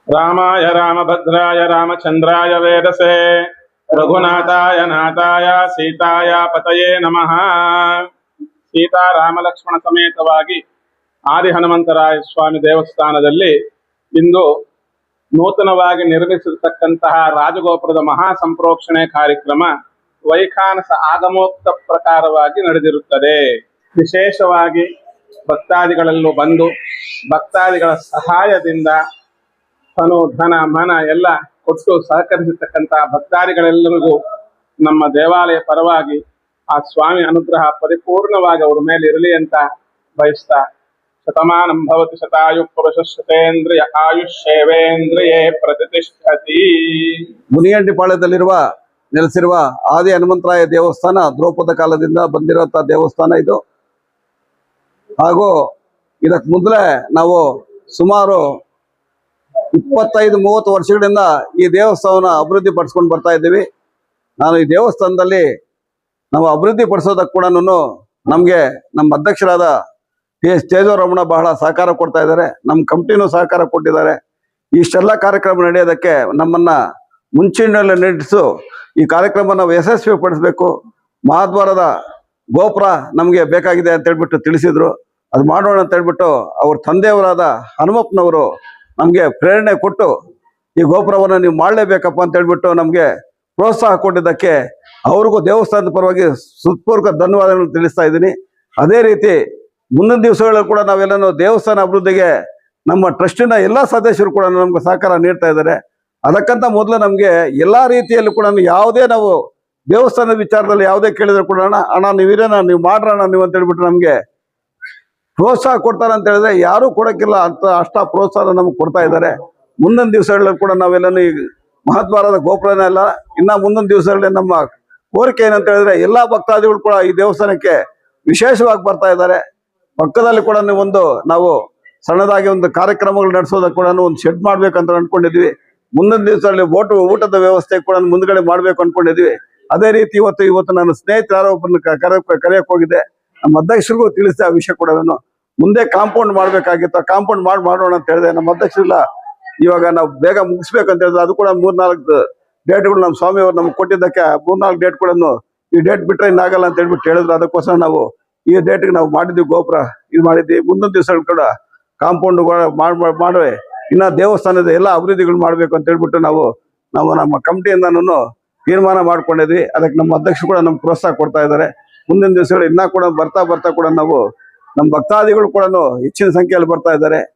रामाय रामभद्राय रामचंद्राय वेदसे रघुनाथाय नाथाय सीताय पतये नमः। सीता रामलक्ष्मण समेतವಾಗಿ ಆದಿ ಹನುಮಂತರಾಯ ಸ್ವಾಮಿ ದೇವಸ್ಥಾನದಲ್ಲಿ ಇಂದು ನೂತನವಾಗಿ ನಿರ್ಮಿಸಿರತಕ್ಕಂತಹ ರಾಜಗೋಪುರದ ಮಹಾ ಸಂಪ್ರೋಕ್ಷಣೆ ಕಾರ್ಯಕ್ರಮ ವೈಖಾನಸ ಆಗಮೋಕ್ತ ಪ್ರಕಾರವಾಗಿ ನಡೆದಿರುತ್ತದೆ. ವಿಶೇಷವಾಗಿ ಭಕ್ತಾದಿಗಳಲ್ಲೂ ಬಂದು ಭಕ್ತಾದಿಗಳ ಸಹಾಯದಿಂದ ತನು ಧನ ಮನ ಎಲ್ಲ ಕೊಟ್ಟು ಸಹಕರಿಸಿರ್ತಕ್ಕಂತಹ ಭಕ್ತಾದಿಗಳೆಲ್ಲರಿಗೂ ನಮ್ಮ ದೇವಾಲಯ ಪರವಾಗಿ ಆ ಸ್ವಾಮಿ ಅನುಗ್ರಹ ಪರಿಪೂರ್ಣವಾಗಿ ಅವರ ಮೇಲೆ ಇರಲಿ ಅಂತ ಬಯಸ್ತಾ, ಶತಮಾನಂ ಭವತಿ ಶತಾಯು ಪುರುಷ ಶತೇಂದ್ರಿಯ ಆಯುಷ್ಯೇವೇಂದ್ರಿಯೇ ಪ್ರತಿಷ್ಠತಿ. ಮುನಿಯಂಟಿಪಾಳ್ಯದಲ್ಲಿರುವ ನೆಲೆಸಿರುವ ಆದಿ ಹನುಮಂತರಾಯ ದೇವಸ್ಥಾನ ದ್ರೌಪದ ಕಾಲದಿಂದ ಬಂದಿರುವಂತಹ ದೇವಸ್ಥಾನ ಇದು. ಹಾಗೂ ಇದಕ್ಕೆ ಮೊದಲೇ ನಾವು ಸುಮಾರು 25-30 ವರ್ಷಗಳಿಂದ ಈ ದೇವಸ್ಥಾನವನ್ನು ಅಭಿವೃದ್ಧಿ ಪಡಿಸ್ಕೊಂಡು ಬರ್ತಾ ಇದ್ದೀವಿ. ನಾನು ಈ ದೇವಸ್ಥಾನದಲ್ಲಿ ನಾವು ಅಭಿವೃದ್ಧಿ ಪಡಿಸೋದಕ್ಕೆ ಕೂಡ ನಮಗೆ ನಮ್ಮ ಅಧ್ಯಕ್ಷರಾದ ಟಿ.ಎಸ್. ತೇಜೋರಮಣ ಬಹಳ ಸಹಕಾರ ಕೊಡ್ತಾ ಇದ್ದಾರೆ. ನಮ್ಮ ಕಮಿಟಿನೂ ಸಹಕಾರ ಕೊಟ್ಟಿದ್ದಾರೆ. ಇಷ್ಟೆಲ್ಲ ಕಾರ್ಯಕ್ರಮ ನಡೆಯೋದಕ್ಕೆ ನಮ್ಮನ್ನ ಮುಂಚೂಣಿಯಲ್ಲಿ ನಡೆಸು ಈ ಕಾರ್ಯಕ್ರಮ ನಾವು ಯಶಸ್ವಿಪಡಿಸಬೇಕು. ಮಹಾದ್ವಾರದ ಗೋಪುರ ನಮಗೆ ಬೇಕಾಗಿದೆ ಅಂತ ಹೇಳ್ಬಿಟ್ಟು ತಿಳಿಸಿದ್ರು. ಅದು ಮಾಡೋಣ ಅಂತ ಹೇಳ್ಬಿಟ್ಟು ಅವ್ರ ತಂದೆಯವರಾದ ಹನುಮಪ್ಪನವರು ನಮಗೆ ಪ್ರೇರಣೆ ಕೊಟ್ಟು ಈ ಗೋಪುರವನ್ನು ನೀವು ಮಾಡಲೇಬೇಕಪ್ಪ ಅಂತ ಹೇಳ್ಬಿಟ್ಟು ನಮಗೆ ಪ್ರೋತ್ಸಾಹ ಕೊಟ್ಟಿದ್ದಕ್ಕೆ ಅವ್ರಿಗೂ ದೇವಸ್ಥಾನದ ಪರವಾಗಿ ಹೃತ್ಪೂರ್ವಕ ಧನ್ಯವಾದಗಳನ್ನು ತಿಳಿಸ್ತಾ ಇದ್ದೀನಿ. ಅದೇ ರೀತಿ ಮುಂದಿನ ದಿವಸಗಳಲ್ಲಿ ಕೂಡ ನಾವೆಲ್ಲನೂ ದೇವಸ್ಥಾನ ಅಭಿವೃದ್ಧಿಗೆ ನಮ್ಮ ಟ್ರಸ್ಟಿನ ಎಲ್ಲ ಸದಸ್ಯರು ಕೂಡ ನಮ್ಗೆ ಸಹಕಾರ ನೀಡ್ತಾ ಇದ್ದಾರೆ. ಅದಕ್ಕಂತ ಮೊದಲು ನಮಗೆ ಎಲ್ಲ ರೀತಿಯಲ್ಲೂ ಕೂಡ ಯಾವುದೇ ನಾವು ದೇವಸ್ಥಾನದ ವಿಚಾರದಲ್ಲಿ ಯಾವುದೇ ಕೇಳಿದ್ರು ಕೂಡ ಅಣ್ಣ ನೀವಿರೇನ ನೀವು ಮಾಡ್ರಣ ನೀವು ಅಂತ ಹೇಳ್ಬಿಟ್ಟು ನಮಗೆ ಪ್ರೋತ್ಸಾಹ ಕೊಡ್ತಾರೆ ಅಂತ ಹೇಳಿದ್ರೆ ಯಾರೂ ಕೊಡೋಕ್ಕಿಲ್ಲ ಅಂತ ಅಷ್ಟ ಪ್ರೋತ್ಸಾಹ ನಮಗೆ ಕೊಡ್ತಾ ಇದ್ದಾರೆ. ಮುಂದಿನ ದಿವಸಗಳಲ್ಲಿ ಕೂಡ ನಾವೆಲ್ಲನೂ ಈ ಮಹಾದ್ವಾರದ ಗೋಪುರನೆಲ್ಲ ಇನ್ನು ಮುಂದಿನ ದಿವಸಗಳಲ್ಲಿ ನಮ್ಮ ಕೋರಿಕೆ ಏನಂತ ಹೇಳಿದ್ರೆ ಎಲ್ಲ ಭಕ್ತಾದಿಗಳು ಕೂಡ ಈ ದೇವಸ್ಥಾನಕ್ಕೆ ವಿಶೇಷವಾಗಿ ಬರ್ತಾ ಇದ್ದಾರೆ. ಪಕ್ಕದಲ್ಲಿ ಕೂಡ ನಾವು ಸಣ್ಣದಾಗಿ ಒಂದು ಕಾರ್ಯಕ್ರಮಗಳು ನಡೆಸೋದಕ್ಕೆ ಕೂಡ ಒಂದು ಶೆಡ್ ಮಾಡ್ಬೇಕಂತ ಅನ್ಕೊಂಡಿದ್ವಿ. ಮುಂದಿನ ದಿವಸದಲ್ಲಿ ಊಟದ ವ್ಯವಸ್ಥೆ ಕೂಡ ಮುಂದ್ಗಡೆ ಮಾಡ್ಬೇಕು ಅನ್ಕೊಂಡಿದ್ವಿ. ಅದೇ ರೀತಿ ಇವತ್ತು ನನ್ನ ಸ್ನೇಹಿತರು ಒಬ್ಬರನ್ನ ಕರೆಯಕ್ಕೆ ಹೋಗಿದ್ದೆ. ನಮ್ಮ ಅಧ್ಯಕ್ಷರಿಗೂ ತಿಳಿಸಿದೆ ಆ ವಿಷಯ ಕೂಡ. ಮುಂದೆ ಕಾಂಪೌಂಡ್ ಮಾಡ್ಬೇಕಾಗಿತ್ತು, ಕಾಂಪೌಂಡ್ ಮಾಡೋಣ ಅಂತ ಹೇಳಿದೆ. ನಮ್ಮ ಅಧ್ಯಕ್ಷರಿಲ್ಲ ಇವಾಗ ನಾವು ಬೇಗ ಮುಗಿಸ್ಬೇಕಂತ ಹೇಳಿದ್ರೆ ಅದು ಕೂಡ 3-4 ಡೇಟ್ಗಳು ನಮ್ಮ ಸ್ವಾಮಿಯವರು ನಮ್ಗೆ ಕೊಟ್ಟಿದ್ದಕ್ಕೆ 3-4 ಡೇಟ್ ಕೂಡ ಈ ಡೇಟ್ ಬಿಟ್ಟರೆ ಇನ್ನಾಗಲ್ಲ ಅಂತ ಹೇಳ್ಬಿಟ್ಟು ಹೇಳಿದ್ರು. ಅದಕ್ಕೋಸ್ಕರ ನಾವು ಈ ಡೇಟ್ಗೆ ನಾವು ಮಾಡಿದ್ವಿ, ಗೋಪುರ ಇದು ಮಾಡಿದ್ವಿ. ಮುಂದಿನ ದಿವಸಗಳು ಕೂಡ ಕಾಂಪೌಂಡ್ ಮಾಡಿ ಇನ್ನು ದೇವಸ್ಥಾನದ ಎಲ್ಲ ಅಭಿವೃದ್ಧಿಗಳು ಮಾಡಬೇಕು ಅಂತ ಹೇಳ್ಬಿಟ್ಟು ನಾವು ನಮ್ಮ ಕಮಿಟಿಯಿಂದನೂ ತೀರ್ಮಾನ ಮಾಡ್ಕೊಂಡಿದ್ವಿ. ಅದಕ್ಕೆ ನಮ್ಮ ಅಧ್ಯಕ್ಷರು ಕೂಡ ನಮ್ಗೆ ಪ್ರೋತ್ಸಾಹ ಕೊಡ್ತಾ ಇದ್ದಾರೆ. ಮುಂದಿನ ದಿವಸಗಳು ಇನ್ನೂ ಕೂಡ ಬರ್ತಾ ಕೂಡ ನಾವು ನಮ್ಮ ಭಕ್ತಾದಿಗಳು ಕೂಡ ಹೆಚ್ಚಿನ ಸಂಖ್ಯೆಯಲ್ಲಿ ಬರ್ತಾ ಇದ್ದಾರೆ.